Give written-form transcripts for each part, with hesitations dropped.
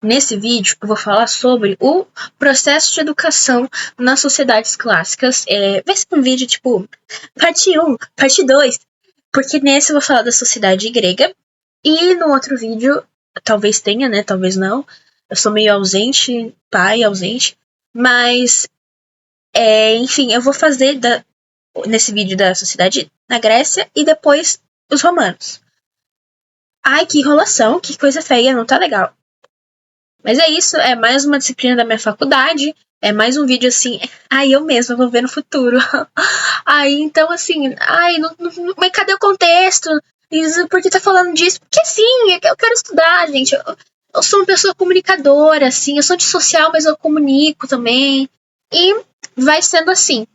Nesse vídeo, eu vou falar sobre o processo de educação nas sociedades clássicas. Vai ser um vídeo tipo parte 1, parte 2, porque nesse eu vou falar da sociedade grega. E no outro vídeo, talvez tenha, né? Talvez não. Eu sou meio ausente, pai ausente. Mas, enfim, eu vou fazer nesse vídeo da sociedade na Grécia e depois os romanos. Ai, que enrolação, que coisa feia, não tá legal. Mas é isso, é mais uma disciplina da minha faculdade, é mais um vídeo assim, eu mesma vou ver no futuro. Então assim, mas cadê o contexto? Por que tá falando disso? Porque sim, eu quero estudar, gente. Eu sou uma pessoa comunicadora, assim, eu sou antissocial, mas eu comunico também. E vai sendo assim.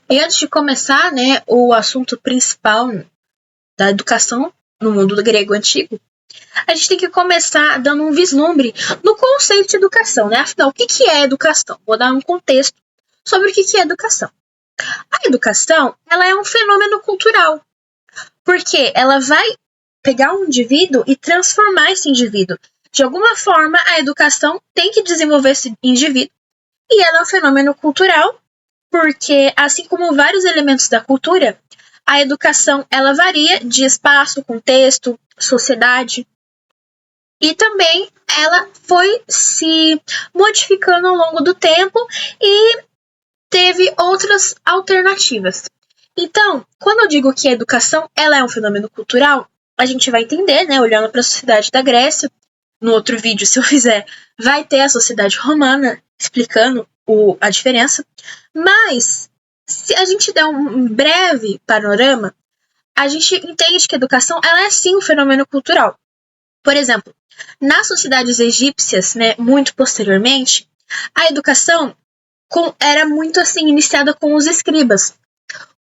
E antes de começar, né, o assunto principal da educação no mundo do grego antigo, a gente tem que começar dando um vislumbre no conceito de educação, né? Afinal, o que é educação? Vou dar um contexto sobre o que é educação. A educação, ela é um fenômeno cultural, porque ela vai pegar um indivíduo e transformar esse indivíduo. De alguma forma, a educação tem que desenvolver esse indivíduo, e ela é um fenômeno cultural, porque assim como vários elementos da cultura, a educação ela varia de espaço, contexto, sociedade, e também ela foi se modificando ao longo do tempo e teve outras alternativas. Então, quando eu digo que a educação ela é um fenômeno cultural, a gente vai entender, né, olhando para a sociedade da Grécia. No outro vídeo, se eu fizer, vai ter a sociedade romana explicando a diferença. Mas, se a gente der um breve panorama, a gente entende que a educação ela é sim um fenômeno cultural. Por exemplo, nas sociedades egípcias, né, muito posteriormente, a educação era muito assim iniciada com os escribas.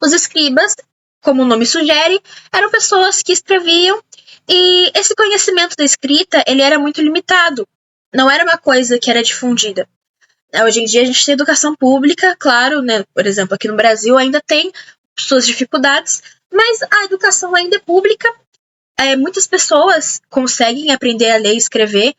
Os escribas, como o nome sugere, eram pessoas que escreviam e esse conhecimento da escrita ele era muito limitado. Não era uma coisa que era difundida. Hoje em dia a gente tem educação pública, claro, né? Por exemplo, aqui no Brasil ainda tem suas dificuldades, mas a educação ainda é pública. Muitas pessoas conseguem aprender a ler e escrever.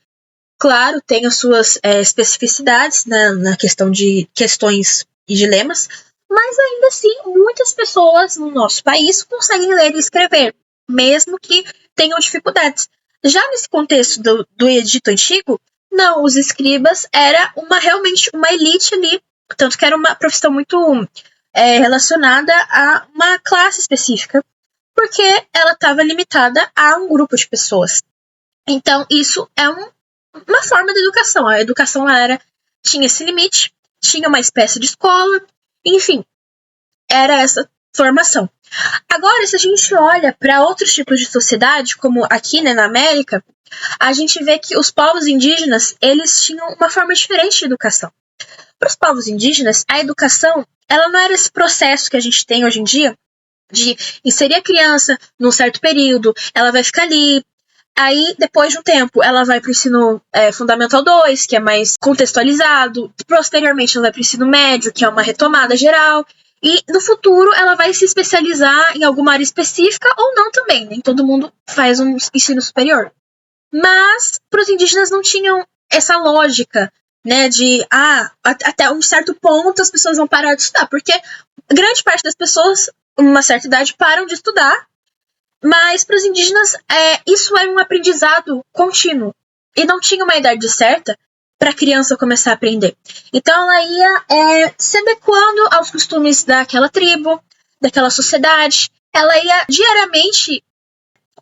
Claro, tem as suas especificidades na questão de questões e dilemas, mas ainda assim, muitas pessoas no nosso país conseguem ler e escrever, mesmo que tenham dificuldades. Já nesse contexto do Egito Antigo, não, os escribas era realmente uma elite ali, tanto que era uma profissão muito relacionada a uma classe específica, porque ela estava limitada a um grupo de pessoas. Então, isso é uma forma de educação. A educação tinha esse limite, tinha uma espécie de escola, enfim, era essa formação. Agora, se a gente olha para outros tipos de sociedade, como aqui, né, na América, a gente vê que os povos indígenas, eles tinham uma forma diferente de educação. Para os povos indígenas, a educação, ela não era esse processo que a gente tem hoje em dia, de inserir a criança num certo período, ela vai ficar ali, aí depois de um tempo ela vai para o ensino fundamental 2, que é mais contextualizado, posteriormente ela vai para o ensino médio, que é uma retomada geral, e no futuro ela vai se especializar em alguma área específica ou não também, nem todo mundo faz um ensino superior. Mas para os indígenas não tinham essa lógica, né, de até um certo ponto as pessoas vão parar de estudar, porque grande parte das pessoas uma certa idade param de estudar, mas para os indígenas isso era um aprendizado contínuo e não tinha uma idade certa para a criança começar a aprender. Então ela ia se adequando aos costumes daquela tribo, daquela sociedade, ela ia diariamente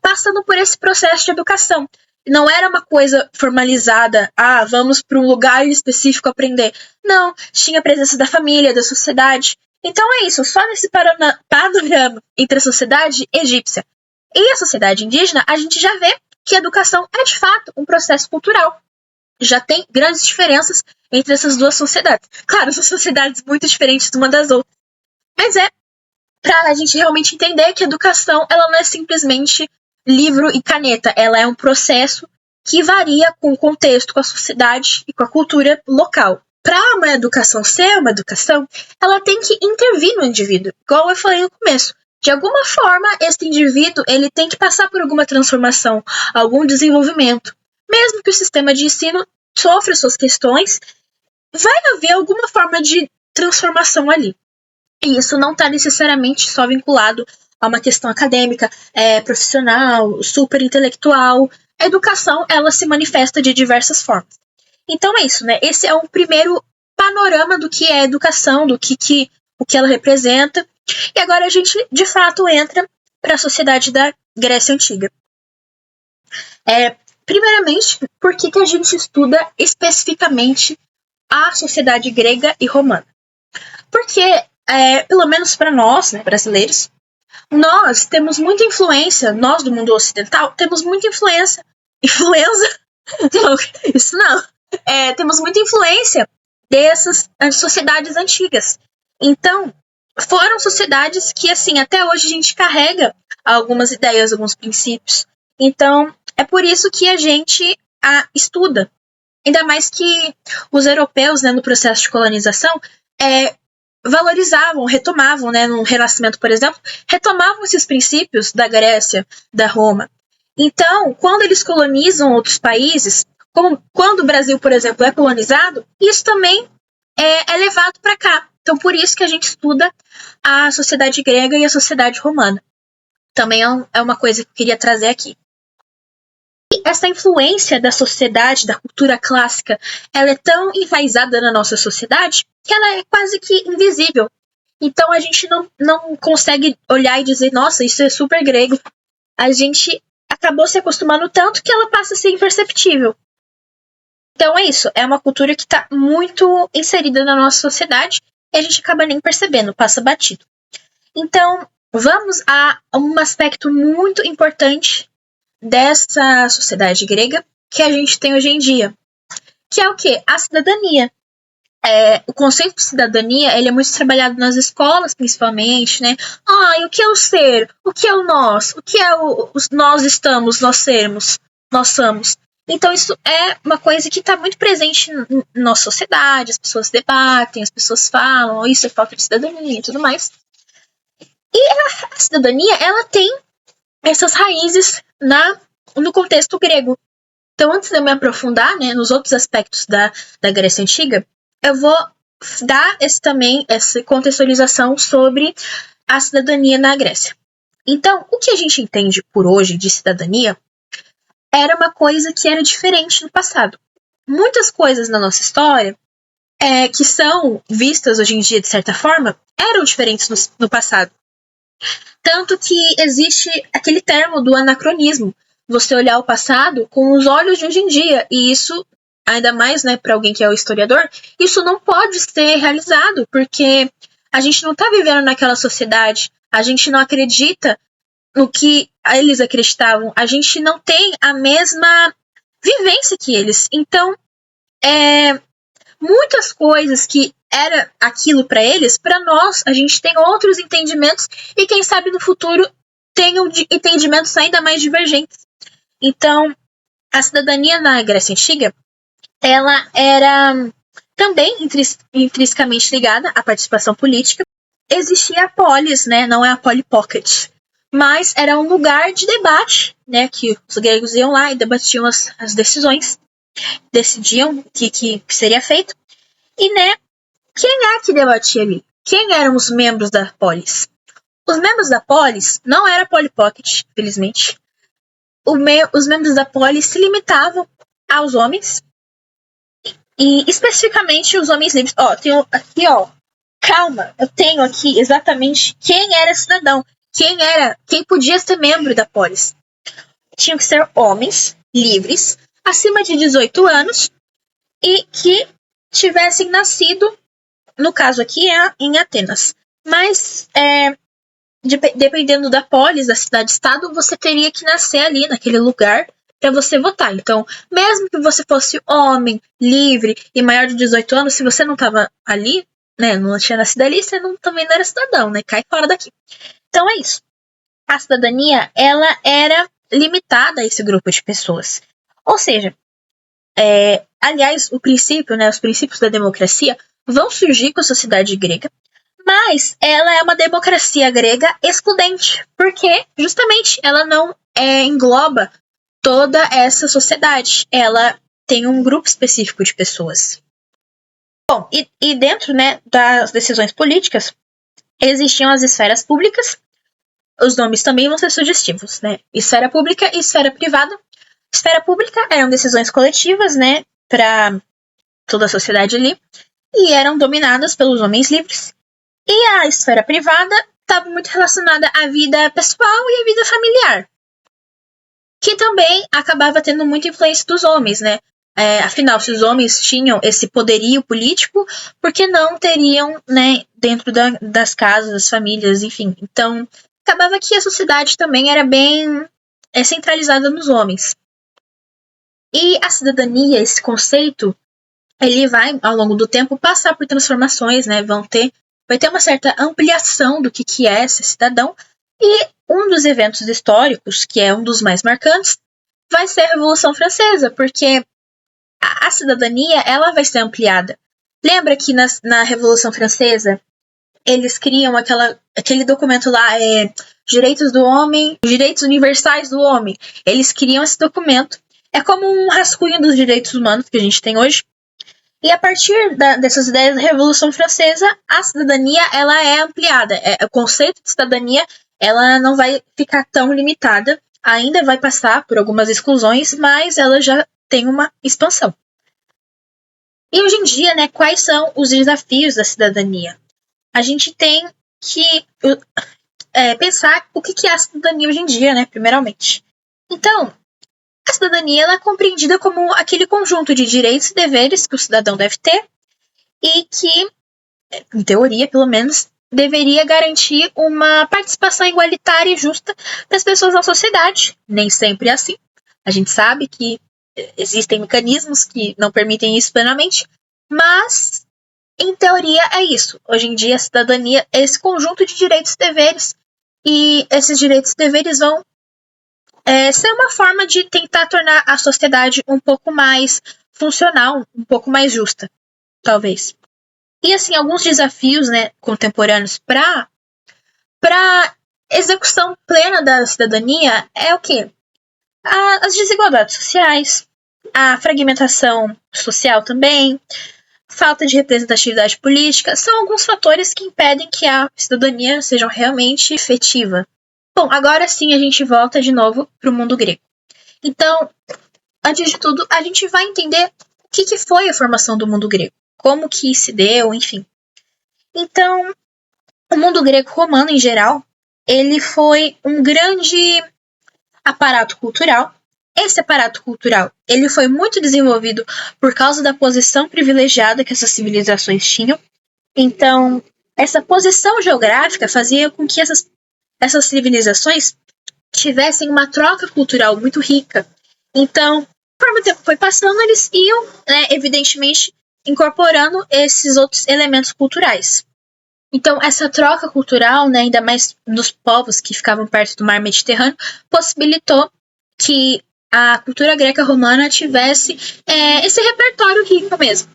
passando por esse processo de educação. Não era uma coisa formalizada, vamos para um lugar específico aprender. Não, tinha a presença da família, da sociedade. Então é isso, só nesse panorama entre a sociedade egípcia e a sociedade indígena, a gente já vê que a educação é de fato um processo cultural. Já tem grandes diferenças entre essas duas sociedades. Claro, são sociedades muito diferentes uma das outras. Mas para a gente realmente entender que a educação ela não é simplesmente livro e caneta. Ela é um processo que varia com o contexto, com a sociedade e com a cultura local. Para uma educação ser uma educação, ela tem que intervir no indivíduo, igual eu falei no começo. De alguma forma, esse indivíduo ele tem que passar por alguma transformação, algum desenvolvimento, mesmo que o sistema de ensino sofra suas questões, vai haver alguma forma de transformação ali. E isso não está necessariamente só vinculado a uma questão acadêmica, profissional, super intelectual. A educação, ela se manifesta de diversas formas. Então é isso, né? Esse é o primeiro panorama do que é a educação, o que ela representa. E agora a gente, de fato, entra para a sociedade da Grécia Antiga. Primeiramente, por que a gente estuda especificamente a sociedade grega e romana? Porque, pelo menos para nós, né, brasileiros, nós temos muita influência, nós do mundo ocidental, temos muita influência. Influenza? Não, isso não. Temos muita influência dessas sociedades antigas. Então, foram sociedades que, assim, até hoje a gente carrega algumas ideias, alguns princípios. Então, é por isso que a gente estuda. Ainda mais que os europeus, né, no processo de colonização, valorizavam, retomavam, né, no Renascimento, por exemplo, retomavam esses princípios da Grécia, da Roma. Então, quando eles colonizam outros países, como quando o Brasil, por exemplo, é colonizado, isso também é levado para cá. Então, por isso que a gente estuda a sociedade grega e a sociedade romana. Também é uma coisa que eu queria trazer aqui. E essa influência da sociedade, da cultura clássica, ela é tão enraizada na nossa sociedade que ela é quase que invisível. Então, a gente não consegue olhar e dizer, nossa, isso é super grego. A gente acabou se acostumando tanto que ela passa a ser imperceptível. Então é isso, é uma cultura que está muito inserida na nossa sociedade e a gente acaba nem percebendo, passa batido. Então, vamos a um aspecto muito importante dessa sociedade grega que a gente tem hoje em dia, que é o quê? A cidadania. O conceito de cidadania, ele é muito trabalhado nas escolas, principalmente, né? E o que é o ser? O que é o nós? O que é nós estamos, nós sermos, nós somos? Então, isso é uma coisa que está muito presente na nossa sociedade, as pessoas debatem, as pessoas falam, isso é falta de cidadania e tudo mais. E a cidadania, ela tem essas raízes no contexto grego. Então, antes de eu me aprofundar, né, nos outros aspectos da Grécia Antiga, eu vou dar essa contextualização sobre a cidadania na Grécia. Então, o que a gente entende por hoje de cidadania era uma coisa que era diferente no passado. Muitas coisas na nossa história, que são vistas hoje em dia de certa forma, eram diferentes no passado. Tanto que existe aquele termo do anacronismo. Você olhar o passado com os olhos de hoje em dia. E isso, ainda mais, né, para alguém que é o historiador, isso não pode ser realizado, porque a gente não está vivendo naquela sociedade, a gente não acredita no que eles acreditavam, a gente não tem a mesma vivência que eles. Então, muitas coisas que era aquilo para eles, para nós, a gente tem outros entendimentos e quem sabe no futuro tenham entendimentos ainda mais divergentes. Então, a cidadania na Grécia Antiga, ela era também intrinsecamente ligada à participação política. Existia a polis, né? Não é a polipocket, mas era um lugar de debate, né? Que os gregos iam lá e debatiam as decisões, decidiam o que seria feito. E, né, quem é que debatia ali? Quem eram os membros da polis? Os membros da polis não era polipocket, felizmente. Os membros da polis se limitavam aos homens e especificamente os homens livres. Tenho aqui, calma, eu tenho aqui exatamente quem era cidadão, quem podia ser membro da polis. Tinham que ser homens livres, acima de 18 anos e que tivessem nascido, no caso aqui em Atenas. Mas dependendo da polis, da cidade-estado, você teria que nascer ali naquele lugar para você votar. Então, mesmo que você fosse homem, livre e maior de 18 anos, se você não estava ali, né, não tinha nascido ali, você também não era cidadão, né? Cai fora daqui. Então é isso. A cidadania, ela era limitada a esse grupo de pessoas. Ou seja, aliás, o princípio, né, os princípios da democracia vão surgir com a sociedade grega, mas ela é uma democracia grega excludente, porque justamente ela não engloba toda essa sociedade. Ela tem um grupo específico de pessoas. Bom, e dentro, né, das decisões políticas, existiam as esferas públicas. Os nomes também vão ser sugestivos, né? Esfera pública e esfera privada. Esfera pública eram decisões coletivas, né, para toda a sociedade ali, e eram dominadas pelos homens livres. E a esfera privada estava muito relacionada à vida pessoal e à vida familiar, que também acabava tendo muita influência dos homens, né? Afinal, se os homens tinham esse poderio político, por que não teriam, né, dentro das casas, das famílias, enfim. Então, acabava que a sociedade também era bem centralizada nos homens. E a cidadania, esse conceito, ele vai, ao longo do tempo, passar por transformações, né? Vai ter uma certa ampliação do que é ser cidadão. E um dos eventos históricos, que é um dos mais marcantes, vai ser a Revolução Francesa, porque a cidadania ela vai ser ampliada. Lembra que na Revolução Francesa eles criam aquele documento lá, Direitos do Homem, Direitos Universais do Homem. Eles criam esse documento. É como um rascunho dos direitos humanos que a gente tem hoje. E a partir dessas ideias da Revolução Francesa, a cidadania ela é ampliada. O conceito de cidadania ela não vai ficar tão limitada. Ainda vai passar por algumas exclusões, mas ela já tem uma expansão. E hoje em dia, né, quais são os desafios da cidadania? A gente tem que pensar o que é a cidadania hoje em dia, né, primeiramente. Então, a cidadania ela é compreendida como aquele conjunto de direitos e deveres que o cidadão deve ter e que, em teoria, pelo menos, deveria garantir uma participação igualitária e justa das pessoas na sociedade. Nem sempre é assim. A gente sabe que existem mecanismos que não permitem isso plenamente, mas, em teoria, é isso. Hoje em dia, a cidadania é esse conjunto de direitos e deveres, e esses direitos e deveres vão ser uma forma de tentar tornar a sociedade um pouco mais funcional, um pouco mais justa, talvez. E, assim, alguns desafios, né, contemporâneos para execução plena da cidadania é o quê? As desigualdades sociais, a fragmentação social também, falta de representatividade política, são alguns fatores que impedem que a cidadania seja realmente efetiva. Bom, agora sim a gente volta de novo para o mundo grego. Então, antes de tudo, a gente vai entender o que foi a formação do mundo grego, como que se deu, enfim. Então, o mundo grego-romano, em geral, ele foi um grande aparato cultural. Esse aparato cultural ele foi muito desenvolvido por causa da posição privilegiada que essas civilizações tinham. Então, essa posição geográfica fazia com que essas civilizações tivessem uma troca cultural muito rica. Então, conforme o tempo foi passando, eles iam, né, evidentemente, incorporando esses outros elementos culturais. Então, essa troca cultural, né, ainda mais nos povos que ficavam perto do mar Mediterrâneo, possibilitou que a cultura greca-romana tivesse esse repertório rico mesmo.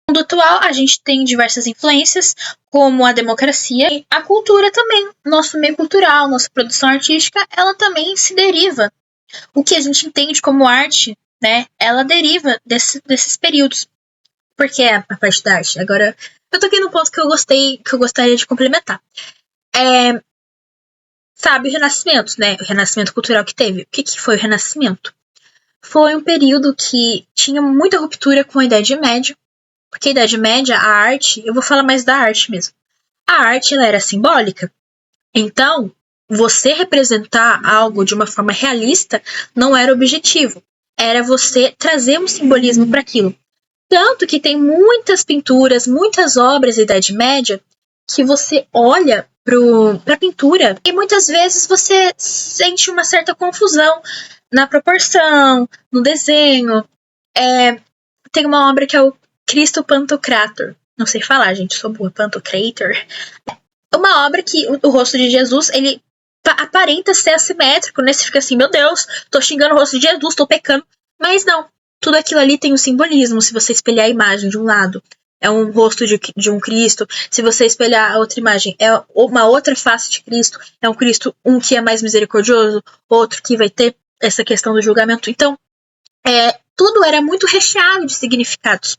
No mundo atual, a gente tem diversas influências, como a democracia e a cultura também. Nosso meio cultural, nossa produção artística, ela também se deriva. O que a gente entende como arte, né, ela deriva desses períodos. Porque é a parte da arte. Agora, eu toquei num ponto que eu gostaria de complementar. Sabe, o Renascimento, né? O Renascimento cultural que teve. O que foi o Renascimento? Foi um período que tinha muita ruptura com a Idade Média. Porque a Idade Média, a arte, eu vou falar mais da arte mesmo. A arte, ela era simbólica. Então, você representar algo de uma forma realista não era objetivo. Era você trazer um simbolismo para aquilo. Tanto que tem muitas pinturas, muitas obras da Idade Média que você olha para a pintura e muitas vezes você sente uma certa confusão na proporção, no desenho. Tem uma obra que é o Cristo Pantocrator. Não sei falar, gente, sou boa. Pantocrator. Uma obra que o rosto de Jesus, ele aparenta ser assimétrico, né? Você fica assim, meu Deus, tô xingando o rosto de Jesus, tô pecando. Mas não. Tudo aquilo ali tem um simbolismo. Se você espelhar a imagem de um lado, é um rosto de um Cristo. Se você espelhar a outra imagem, é uma outra face de Cristo. É um Cristo, um que é mais misericordioso, outro que vai ter essa questão do julgamento. Então, tudo era muito recheado de significados.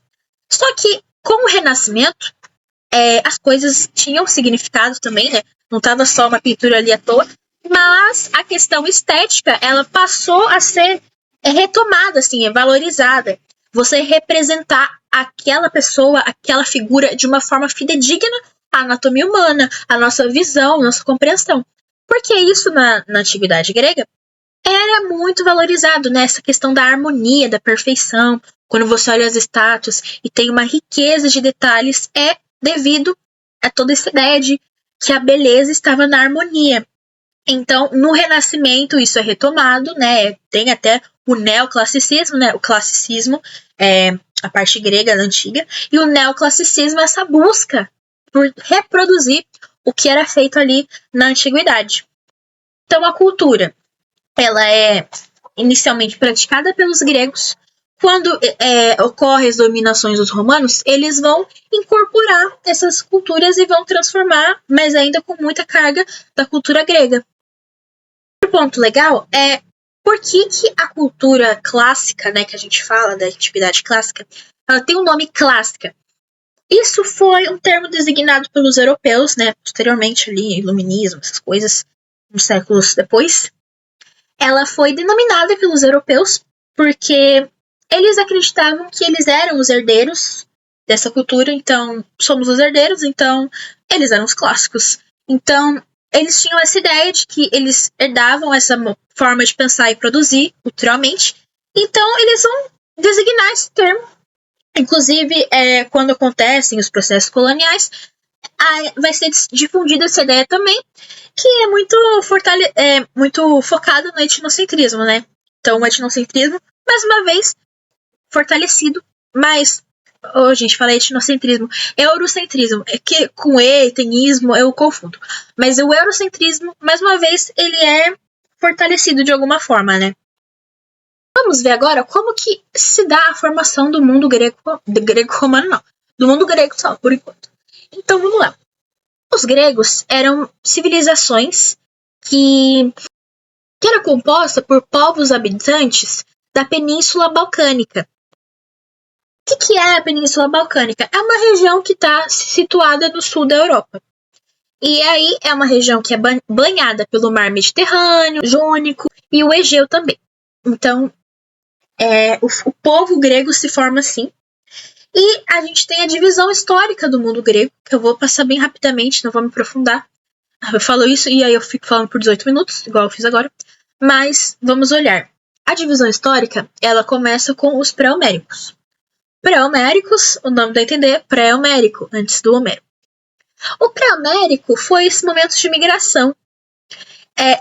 Só que, com o Renascimento, as coisas tinham significado também, né? Não estava só uma pintura ali à toa. Mas a questão estética, ela passou a ser retomada, assim, valorizada. Você representar aquela pessoa, aquela figura de uma forma fidedigna à anatomia humana, à nossa visão, à nossa compreensão. Porque isso na antiguidade grega era muito valorizado, né? Essa questão da harmonia, da perfeição. Quando você olha as estátuas e tem uma riqueza de detalhes, é devido a toda essa ideia de que a beleza estava na harmonia. Então, no Renascimento, isso é retomado, né? Tem até o neoclassicismo, né? O classicismo é a parte grega da antiga, e o neoclassicismo é essa busca por reproduzir o que era feito ali na antiguidade. Então, a cultura, ela é inicialmente praticada pelos gregos. Quando ocorrem as dominações dos romanos, eles vão incorporar essas culturas e vão transformar, mas ainda com muita carga da cultura grega. Outro ponto legal é por que a cultura clássica, né, que a gente fala da antiguidade clássica, ela tem o nome clássica. Isso foi um termo designado pelos europeus, né, posteriormente ali, iluminismo, essas coisas, uns séculos depois. Ela foi denominada pelos europeus porque eles acreditavam que eles eram os herdeiros dessa cultura, então somos os herdeiros, então eles eram os clássicos. Então eles tinham essa ideia de que eles herdavam essa forma de pensar e produzir culturalmente, então eles vão designar esse termo. Inclusive, quando acontecem os processos coloniais, vai ser difundida essa ideia também, que é muito focada no etnocentrismo, né? Então, o etnocentrismo, mais uma vez, fortalecido, mas a gente fala etnocentrismo, eurocentrismo, é que com tem ismo, eu confundo. Mas o eurocentrismo, mais uma vez, ele é fortalecido de alguma forma, né? Vamos ver agora como que se dá a formação do mundo grego-romano, não. Do mundo grego só, por enquanto. Então, vamos lá. Os gregos eram civilizações que era composta por povos habitantes da Península Balcânica. O que é a Península Balcânica? É uma região que está situada no sul da Europa. E aí é uma região que é banhada pelo mar Mediterrâneo, Jônico e o Egeu também. Então, o povo grego se forma assim. E a gente tem a divisão histórica do mundo grego, que eu vou passar bem rapidamente, não vou me aprofundar. Eu falo isso e aí eu fico falando por 18 minutos, igual eu fiz agora. Mas vamos olhar. A divisão histórica, ela começa com os pré-homéricos. Pré-homéricos, o nome dá a entender, pré-homérico, antes do Homero. O pré-homérico foi esse momento de migração.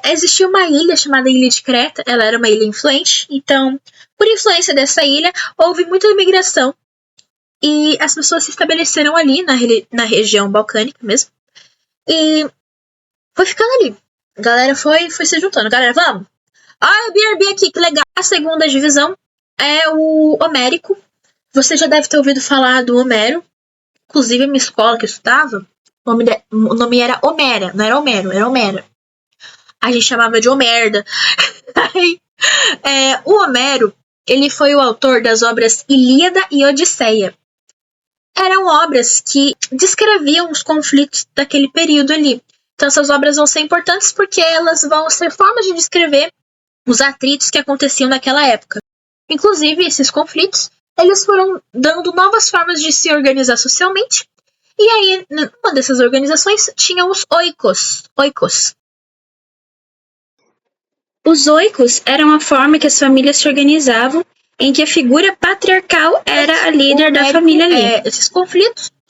Existia uma ilha chamada Ilha de Creta, ela era uma ilha influente, então, por influência dessa ilha, houve muita migração. E as pessoas se estabeleceram ali na região balcânica mesmo. E foi ficando ali. A galera foi se juntando. Galera, vamos! BRB aqui, que legal! A segunda divisão é o Homérico. Você já deve ter ouvido falar do Homero. Inclusive, a minha escola que eu estudava, o nome era Homera. Não era Homero, era Homera. A gente chamava de Homerda. O Homero, ele foi o autor das obras Ilíada e Odisseia. Eram obras que descreviam os conflitos daquele período ali. Então, essas obras vão ser importantes porque elas vão ser formas de descrever os atritos que aconteciam naquela época. Inclusive, esses conflitos, eles foram dando novas formas de se organizar socialmente. E aí, numa dessas organizações, tinham os oikos. Os oikos eram a forma que as famílias se organizavam, em que a figura patriarcal era a líder da família ali. Os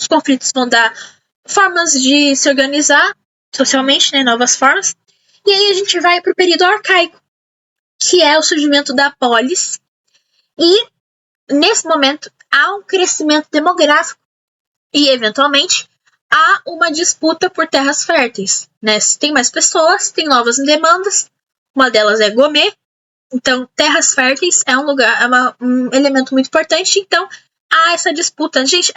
conflitos vão dar formas de se organizar socialmente, né, novas formas. E aí a gente vai para o período arcaico, que é o surgimento da polis. E, nesse momento, há um crescimento demográfico e, eventualmente, há uma disputa por terras férteis. Né? Se tem mais pessoas, tem novas demandas. Uma delas é gourmet. Então, terras férteis é um elemento muito importante. Então, há essa disputa. Gente,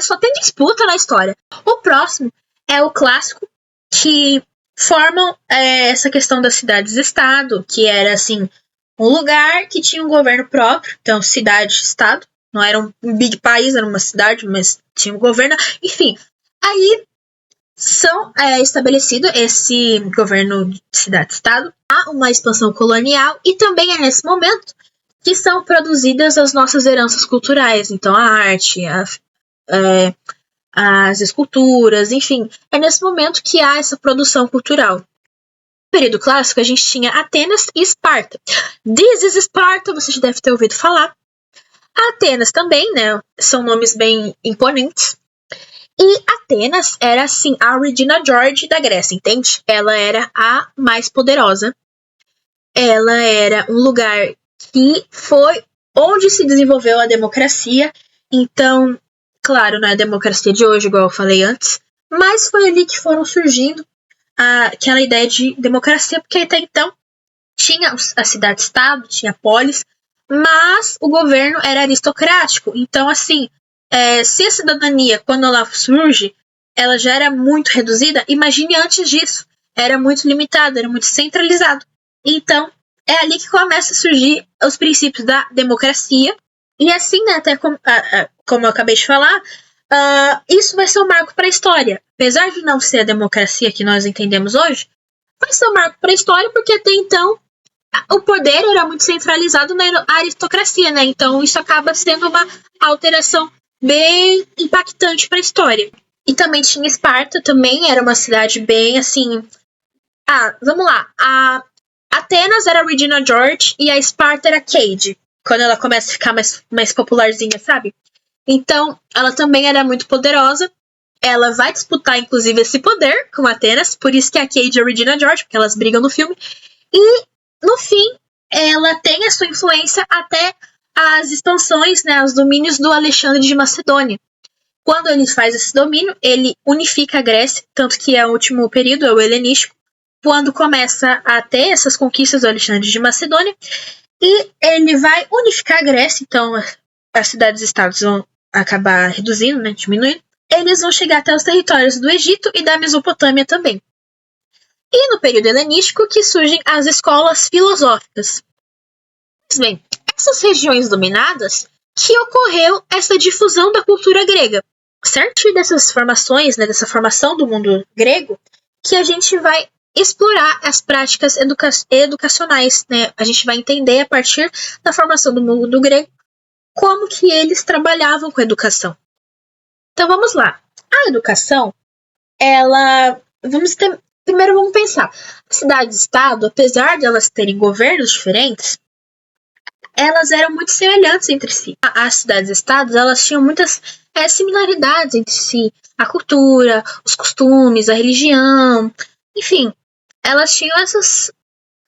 só tem disputa na história. O próximo é o clássico, que formam essa questão das cidades-estado, que era, assim, um lugar que tinha um governo próprio, então cidade, estado, não era um big país, era uma cidade, mas tinha um governo, enfim. Aí são estabelecido esse governo de cidade-estado, há uma expansão colonial e também é nesse momento que são produzidas as nossas heranças culturais, então a arte, as esculturas, enfim, é nesse momento que há essa produção cultural. No período clássico, a gente tinha Atenas e Esparta. This is Esparta, você já deve ter ouvido falar. Atenas também, né, são nomes bem imponentes. E Atenas era, assim, a Regina George da Grécia, entende? Ela era a mais poderosa. Ela era um lugar que foi onde se desenvolveu a democracia. Então, claro, não é a democracia de hoje, igual eu falei antes, mas foi ali que foram surgindo aquela ideia de democracia, porque até então tinha a cidade-estado, tinha a polis, mas o governo era aristocrático. Então, assim, se a cidadania, quando ela surge, ela já era muito reduzida, imagine antes disso. Era muito limitado, era muito centralizado. Então, é ali que começa a surgir os princípios da democracia. E assim, né, até como eu acabei de falar, isso vai ser um marco para a história. Apesar de não ser a democracia que nós entendemos hoje, vai ser um marco para a história, porque até então o poder era muito centralizado na aristocracia, né? Então isso acaba sendo uma alteração bem impactante para a história. E também tinha Esparta, também era uma cidade bem assim. Vamos lá. A Atenas era a Regina George e a Esparta era a Cade, quando ela começa a ficar mais popularzinha, sabe? Então, ela também era muito poderosa. Ela vai disputar, inclusive, esse poder com Atenas, por isso que a Cade é a Regina George, porque elas brigam no filme. E, no fim, ela tem a sua influência até as expansões, né, os domínios do Alexandre de Macedônia. Quando ele faz esse domínio, ele unifica a Grécia, tanto que é o último período, é o helenístico, quando começa a ter essas conquistas do Alexandre de Macedônia, e ele vai unificar a Grécia, então as cidades-estados vão acabar reduzindo, né, diminuindo. Eles vão chegar até os territórios do Egito e da Mesopotâmia também. E no período helenístico que surgem as escolas filosóficas. Pois bem, essas regiões dominadas que ocorreu essa difusão da cultura grega. Certo dessas formações, né, dessa formação do mundo grego, que a gente vai explorar as práticas educacionais, né? A gente vai entender a partir da formação do mundo grego como que eles trabalhavam com a educação. Então vamos lá. A educação, primeiro vamos pensar. As cidades-estado, apesar de elas terem governos diferentes, elas eram muito semelhantes entre si. As cidades-estados, elas tinham muitas similaridades entre si. A cultura, os costumes, a religião, enfim, elas tinham essas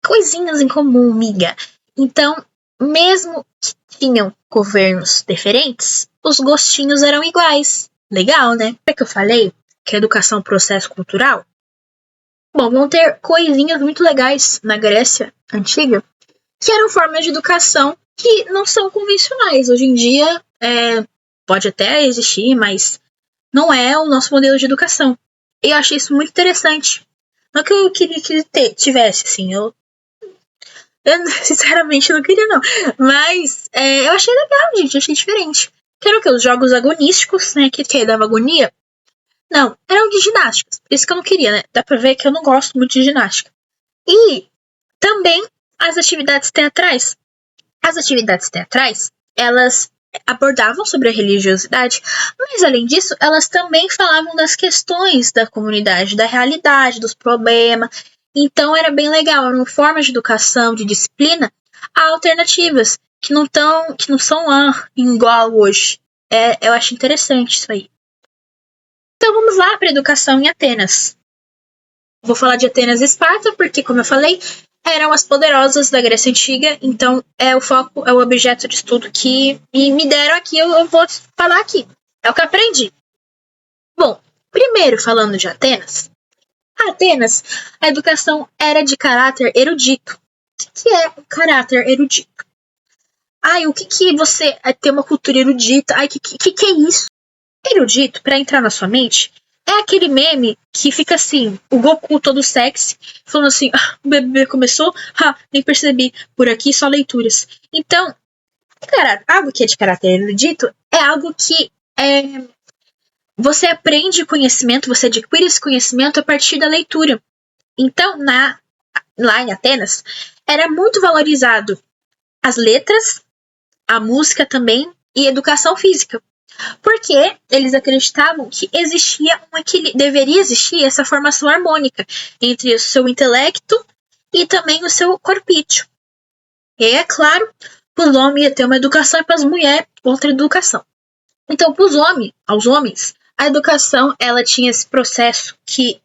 coisinhas em comum, miga. Então, mesmo que tinham governos diferentes, os gostinhos eram iguais. Legal, né? É que eu falei que a educação é um processo cultural. Bom, vão ter coisinhas muito legais na Grécia Antiga, que eram formas de educação que não são convencionais. Hoje em dia, pode até existir, mas não é o nosso modelo de educação. E eu achei isso muito interessante. Não que eu queria que tivesse, assim, eu sinceramente não queria, não. Mas eu achei legal, gente, eu achei diferente. Que eram o quê? Os jogos agonísticos, né, que dava agonia. Não, eram de ginásticas, por isso que eu não queria, né. Dá pra ver que eu não gosto muito de ginástica. E também as atividades teatrais. As atividades teatrais, elas abordavam sobre a religiosidade, mas além disso, elas também falavam das questões da comunidade, da realidade, dos problemas. Então era bem legal, eram formas de educação, de disciplina alternativas, que não são igual hoje. Eu acho interessante isso aí. Então vamos lá para a educação em Atenas. Vou falar de Atenas e Esparta, porque, como eu falei, eram as poderosas da Grécia Antiga, então é o foco, é o objeto de estudo que me deram aqui, eu vou falar aqui. É o que eu aprendi. Bom, primeiro falando de Atenas. Atenas, a educação era de caráter erudito. O que é um caráter erudito? O que você ter uma cultura erudita? O que é isso? Erudito, para entrar na sua mente, É aquele meme que fica assim, o Goku todo sexy, falando assim, o bebê começou, nem percebi, por aqui só leituras. Então, cara, algo que é de caráter erudito é algo que você aprende conhecimento, você adquire esse conhecimento a partir da leitura. Então, lá em Atenas, era muito valorizado as letras, a música também e a educação física. Porque eles acreditavam que deveria existir essa formação harmônica entre o seu intelecto e também o seu corpício. E aí, é claro, para os homens ia ter uma educação e para as mulheres outra educação. Então, aos homens, a educação ela tinha esse processo que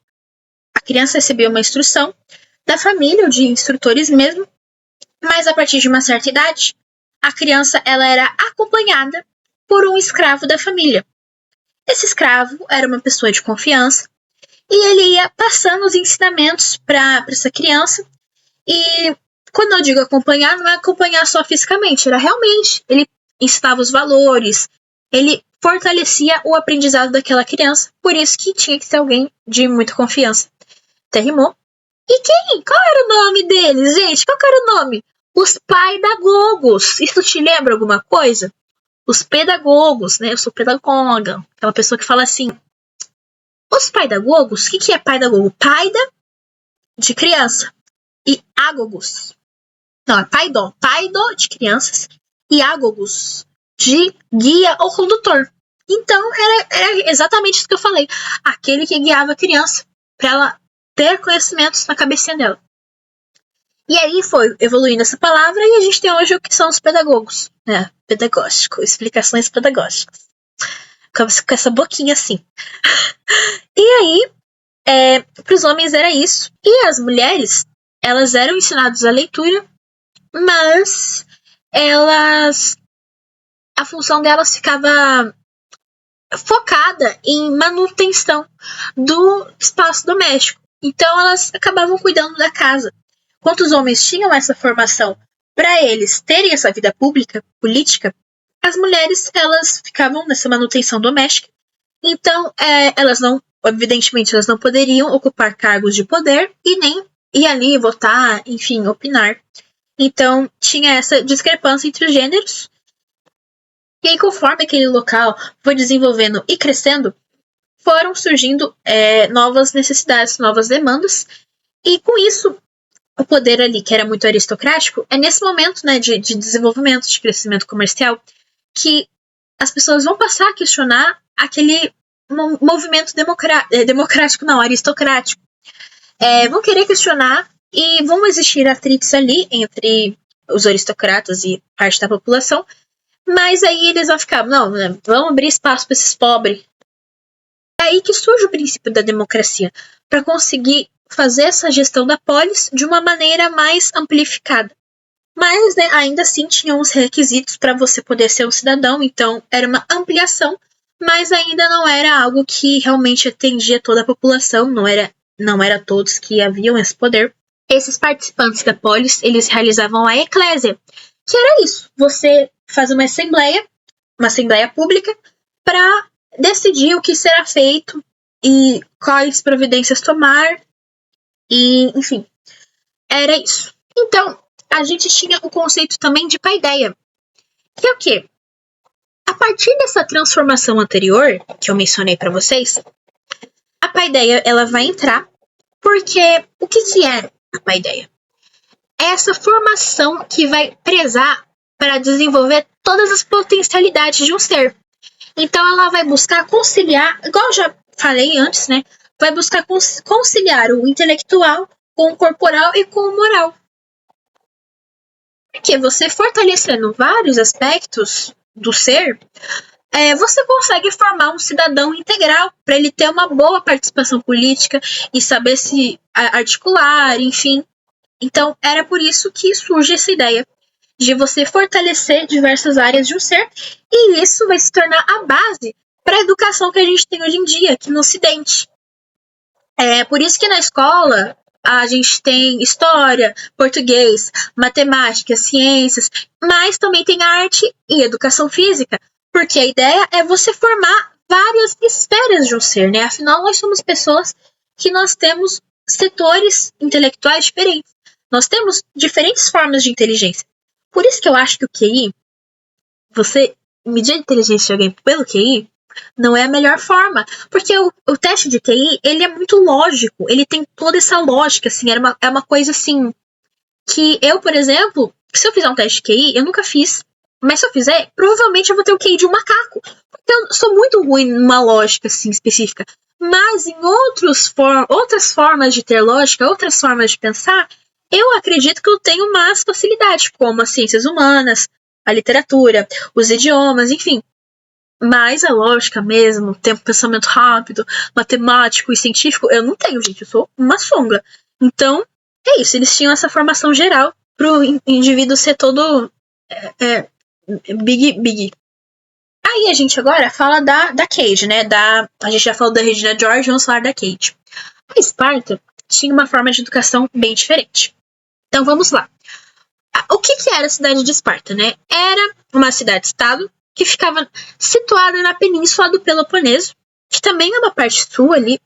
a criança recebia uma instrução da família ou de instrutores mesmo, mas a partir de uma certa idade, a criança ela era acompanhada por um escravo da família. Esse escravo era uma pessoa de confiança e ele ia passando os ensinamentos para essa criança. E quando eu digo acompanhar, não é acompanhar só fisicamente, era realmente, ele ensinava os valores, ele fortalecia o aprendizado daquela criança, por isso que tinha que ser alguém de muita confiança. Até rimou. E quem? Qual era o nome deles, gente? Qual era o nome? Os pedagogos. Isso te lembra alguma coisa? Os pedagogos, né? Eu sou pedagoga. Aquela pessoa que fala assim. Os pedagogos, o que é pedagogo? Paida de criança. E agogos. Não, é paidó. Paido de crianças. E agogos de guia ou condutor. Então, era exatamente isso que eu falei. Aquele que guiava a criança para ela ter conhecimentos na cabecinha dela. E aí foi evoluindo essa palavra e a gente tem hoje o que são os pedagogos, né? Pedagógico, explicações pedagógicas. Com essa boquinha assim. E aí, para os homens era isso. E as mulheres, elas eram ensinadas a leitura, mas a função delas ficava focada em manutenção do espaço doméstico. Então elas acabavam cuidando da casa. Enquanto os homens tinham essa formação para eles terem essa vida política, as mulheres elas ficavam nessa manutenção doméstica. Então evidentemente elas não poderiam ocupar cargos de poder e nem ir ali votar, enfim, opinar. Então tinha essa discrepância entre os gêneros. E aí, conforme aquele local foi desenvolvendo e crescendo, foram surgindo novas necessidades, novas demandas. E com isso, o poder ali, que era muito aristocrático, é nesse momento, né, de desenvolvimento, de crescimento comercial, que as pessoas vão passar a questionar aquele movimento democrático, não, aristocrático. Vão querer questionar e vão existir atritos ali entre os aristocratas e parte da população, mas aí eles vão ficar, não, né, vamos abrir espaço para esses pobres. É aí que surge o princípio da democracia, para conseguir fazer essa gestão da polis de uma maneira mais amplificada. Mas, né, ainda assim, tinham os requisitos para você poder ser um cidadão, então era uma ampliação, mas ainda não era algo que realmente atendia toda a população, não era todos que haviam esse poder. Esses participantes da polis, eles realizavam a eclésia, que era isso, você faz uma assembleia pública, para decidir o que será feito e quais providências tomar, e enfim, era isso. Então, a gente tinha o conceito também de paideia, que é o quê? A partir dessa transformação anterior, que eu mencionei para vocês, a paideia ela vai entrar, porque o que é a paideia? É essa formação que vai prezar para desenvolver todas as potencialidades de um ser. Então ela vai buscar conciliar, igual eu já falei antes, né? Vai buscar conciliar o intelectual com o corporal e com o moral. Porque você fortalecendo vários aspectos do ser, você consegue formar um cidadão integral para ele ter uma boa participação política e saber se articular, enfim. Então, era por isso que surge essa ideia de você fortalecer diversas áreas de um ser, e isso vai se tornar a base para a educação que a gente tem hoje em dia, aqui no Ocidente. É por isso que na escola a gente tem história, português, matemática, ciências, mas também tem arte e educação física, porque a ideia é você formar várias esferas de um ser, né? Afinal, nós somos pessoas que nós temos setores intelectuais diferentes. Nós temos diferentes formas de inteligência. Por isso que eu acho que o QI, você medir a inteligência de alguém pelo QI, não é a melhor forma. Porque o teste de QI, ele é muito lógico. Ele tem toda essa lógica, assim. É uma coisa, assim, que eu, por exemplo, se eu fizer um teste de QI, eu nunca fiz. Mas se eu fizer, provavelmente eu vou ter o QI de um macaco. Porque eu sou muito ruim numa lógica, assim, específica. Mas em outras formas de ter lógica, outras formas de pensar, eu acredito que eu tenho mais facilidade, como as ciências humanas, a literatura, os idiomas, enfim. Mas a lógica mesmo, ter um pensamento rápido, matemático e científico, eu não tenho, gente. Eu sou uma songa. Então, é isso. Eles tinham essa formação geral pro indivíduo ser todo big. Aí a gente agora fala da Cade, né? A gente já falou da Regina George, vamos falar da Cade. A Esparta tinha uma forma de educação bem diferente. Então vamos lá. O que era a cidade de Esparta, né? Era uma cidade-estado que ficava situada na península do Peloponeso, que também é uma parte sul ali,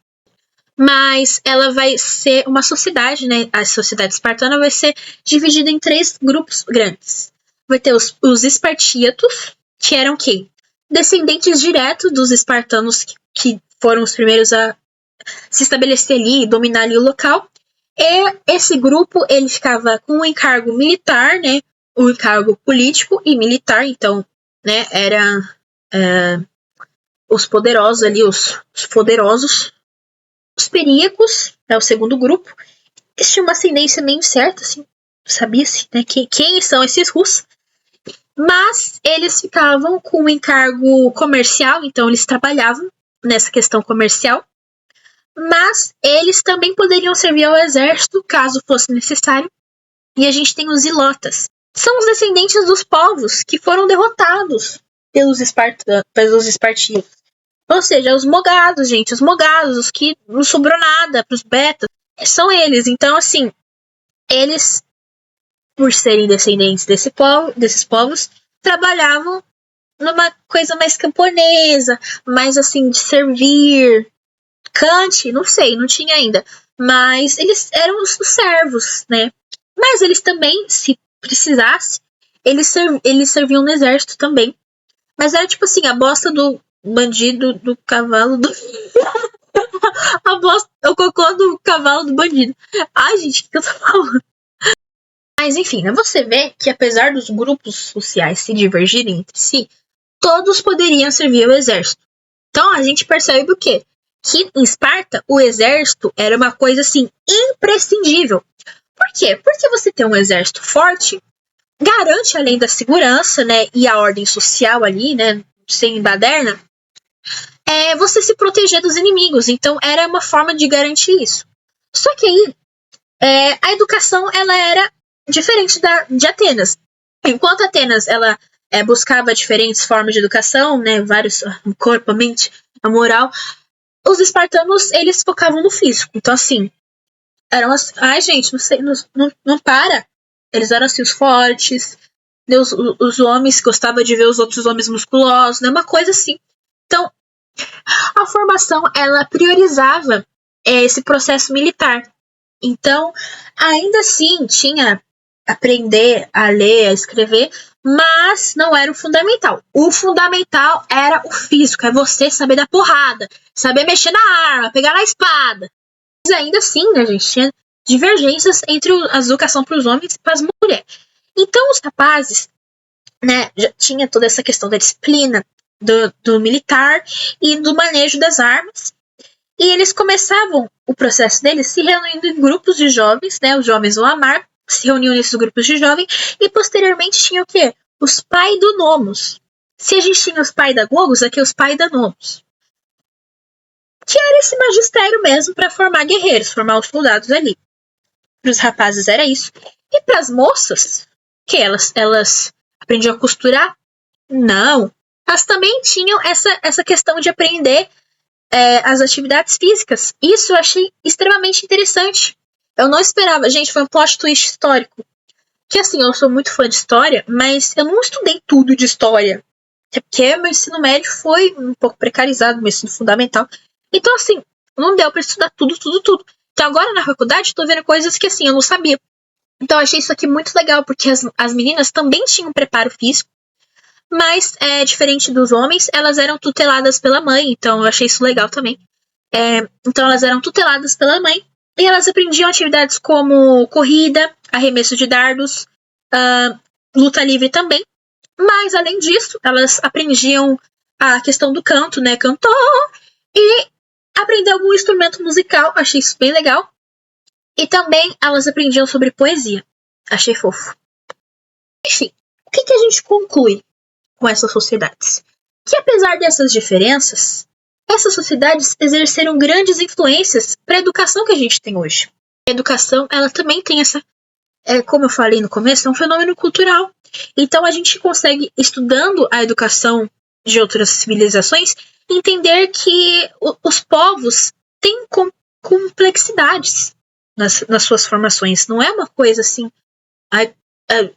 mas ela vai ser uma sociedade, né? A sociedade espartana vai ser dividida em 3 grupos grandes. Vai ter os espartíatos, que eram quem? Descendentes diretos dos espartanos que foram os primeiros a se estabelecer ali e dominar ali o local. E esse grupo, ele ficava com um encargo militar, né? Um encargo político e militar, então, né? Era os poderosos ali, os poderosos. Os períacos, é o segundo grupo. Eles tinham uma ascendência meio certa, assim. Sabia-se, né? Quem são esses russos? Mas eles ficavam com um encargo comercial, então eles trabalhavam nessa questão comercial. Mas eles também poderiam servir ao exército, caso fosse necessário. E a gente tem os ilotas. São os descendentes dos povos que foram derrotados pelos espartíatas. Ou seja, os mogados, gente. Os mogados, os que não sobrou nada pros betas. São eles. Então, assim, eles, por serem descendentes desses povos, trabalhavam numa coisa mais camponesa, mais assim, de servir. Cante, não sei, não tinha ainda. Mas eles eram os servos, né? Mas eles também, se precisasse, eles serviam no exército também. Mas era tipo assim, a bosta do bandido do cavalo do. O cocô do cavalo do bandido. Ai, gente, o que eu tô falando? Mas enfim, né? Você vê que apesar dos grupos sociais se divergirem entre si, todos poderiam servir ao exército. Então a gente percebe o quê? Que em Esparta o exército era uma coisa assim imprescindível. Por quê? Porque você ter um exército forte garante, além da segurança, né, e a ordem social ali, né, sem baderna, você se proteger dos inimigos. Então era uma forma de garantir isso. Só que aí a educação ela era diferente de Atenas. Enquanto Atenas ela buscava diferentes formas de educação, né, vários, o corpo, a mente, a moral, os espartanos eles focavam no físico. Então assim, eram assim, ai gente, não sei, não para. Eles eram assim os fortes, né, os homens gostavam de ver os outros homens musculosos, né, uma coisa assim. Então a formação ela priorizava esse processo militar. Então, ainda assim, tinha aprender a ler, a escrever, mas não era o fundamental. O fundamental era o físico, é você saber dar porrada, saber mexer na arma, pegar na espada. Mas ainda assim, né, gente, tinha divergências entre a educação para os homens e para as mulheres. Então, os rapazes, né, já tinha toda essa questão da disciplina, do militar e do manejo das armas. E eles começavam o processo deles se reunindo em grupos de jovens, né? Os jovens vão amar, se reuniam nesses grupos de jovens, e posteriormente tinha o quê? Os paidonomos. Se a gente tinha os paidagogos, aqui os paidanomos. Que era esse magistério mesmo para formar guerreiros, formar os soldados ali. Para os rapazes era isso. E para as moças, que elas aprendiam a costurar? Não. Elas também tinham essa questão de aprender as atividades físicas. Isso eu achei extremamente interessante. Eu não esperava. Gente, foi um plot twist histórico. Que assim, eu sou muito fã de história, mas eu não estudei tudo de história. Até porque meu ensino médio foi um pouco precarizado, meu ensino fundamental. Então, assim, não deu pra estudar tudo. Então, agora na faculdade, tô vendo coisas que, assim, eu não sabia. Então, eu achei isso aqui muito legal, porque as meninas também tinham preparo físico, mas, diferente dos homens, elas eram tuteladas pela mãe. Então, eu achei isso legal também. Então, elas eram tuteladas pela mãe. E elas aprendiam atividades como corrida, arremesso de dardos, luta livre também. Mas, além disso, elas aprendiam a questão do canto, né? Cantor. E aprender algum instrumento musical. Achei isso bem legal. E também elas aprendiam sobre poesia. Achei fofo. Enfim, o que a gente conclui com essas sociedades? Que apesar dessas diferenças, essas sociedades exerceram grandes influências para a educação que a gente tem hoje. A educação, ela também tem essa, como eu falei no começo, é um fenômeno cultural. Então a gente consegue, estudando a educação de outras civilizações, entender que os povos têm complexidades nas suas formações. Não é uma coisa assim,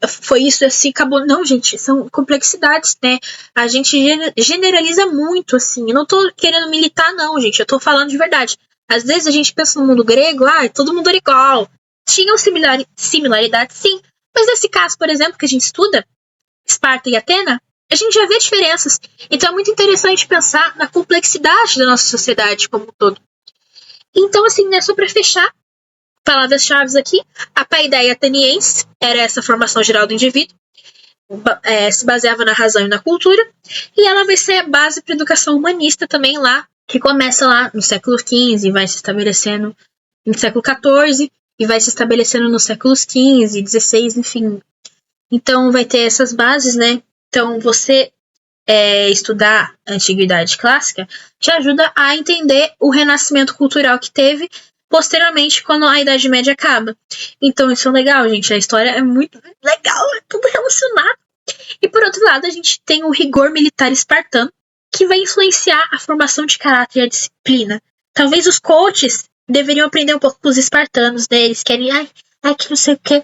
foi isso assim, acabou. Não, gente, são complexidades, né? A gente generaliza muito, assim. Eu não tô querendo militar, não, gente. Eu tô falando de verdade. Às vezes a gente pensa no mundo grego, todo mundo era igual. Tinham similaridades, sim. Mas nesse caso, por exemplo, que a gente estuda, Esparta e Atena, a gente já vê diferenças. Então é muito interessante pensar na complexidade da nossa sociedade como um todo. Então, assim, né, só pra fechar, palavras-chave aqui, a paideia ateniense era essa formação geral do indivíduo, se baseava na razão e na cultura, e ela vai ser a base para a educação humanista também lá, que começa lá no século XV e vai se estabelecendo no século XIV e vai se estabelecendo nos séculos XV, XVI, enfim. Então vai ter essas bases, né? Então você estudar a antiguidade clássica te ajuda a entender o renascimento cultural que teve posteriormente quando a Idade Média acaba. Então isso é legal, gente. A história é muito legal, é tudo relacionado. E por outro lado, a gente tem o rigor militar espartano, que vai influenciar a formação de caráter e a disciplina. Talvez os coaches deveriam aprender um pouco com os espartanos, né? Eles querem, que não sei o que.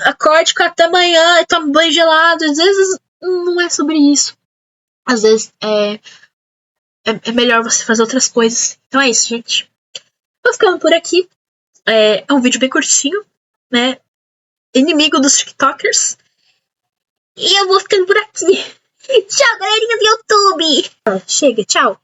Acorde até amanhã, toma banho gelado. Às vezes não é sobre isso. Às vezes é melhor você fazer outras coisas. Então é isso, gente. Vou ficando por aqui. É um vídeo bem curtinho, né? Inimigo dos TikTokers. E eu vou ficando por aqui. Tchau, galerinha do YouTube. Chega, tchau.